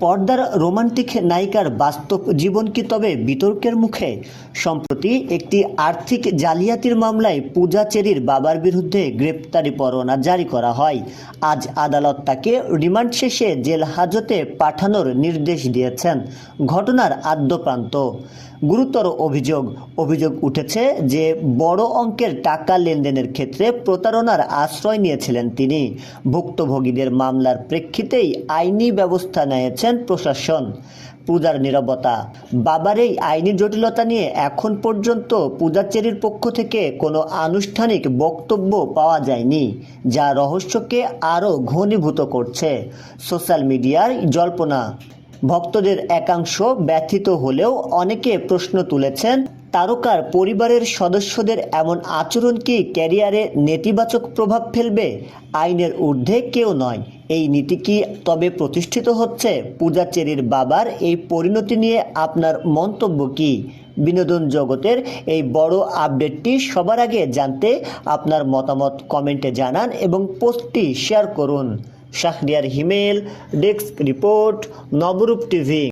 পর্দার রোমান্টিক নায়িকার বাস্তব জীবন কি তবে বিতর্কের মুখে? সম্প্রতি একটি আর্থিক জালিয়াতির মামলায় পূজা চেরির বাবার বিরুদ্ধে গ্রেপ্তারি পরোয়ানা জারি করা হয়। আজ আদালত তাকে রিমান্ড শেষে জেল হাজতে পাঠানোর নির্দেশ দিয়েছেন। ঘটনার আদ্যপ্রান্ত গুরুতর অভিযোগ উঠেছে যে বড় অঙ্কের টাকা লেনদেনের ক্ষেত্রে প্রতারণার আশ্রয় নিয়েছিলেন তিনি। ভুক্তভোগীদের মামলার প্রেক্ষিতেই আইনি ব্যবস্থা নিয়েছেন প্রশাসন। পূজার নীরবতা, বাবার এই আইনি জটিলতা নিয়ে এখন পর্যন্ত পূজা চেরির পক্ষ থেকে কোনো আনুষ্ঠানিক বক্তব্য পাওয়া যায়নি, যা রহস্যকে আরও ঘনীভূত করছে। সোশ্যাল মিডিয়ার জল্পনা, ভক্তদের একাংশ ব্যথিত হলেও অনেকে প্রশ্ন তুলেছেন, তারকার পরিবারের সদস্যদের এমন আচরণ কি ক্যারিয়ারে নেতিবাচক প্রভাব ফেলবে? আইনের ঊর্ধ্বে কেউ নয়, এই নীতি কি তবে প্রতিষ্ঠিত হচ্ছে? পূজা চেরির বাবার এই পরিণতি নিয়ে আপনার মন্তব্য কি? বিনোদন জগতের এই বড় আপডেটটি সবার আগে জানতে আপনার মতামত কমেন্টে জানান এবং পোস্টটি শেয়ার করুন। শাহরিয়ার হিমেল, ডেস্ক রিপোর্ট, নবরূপ টিভি।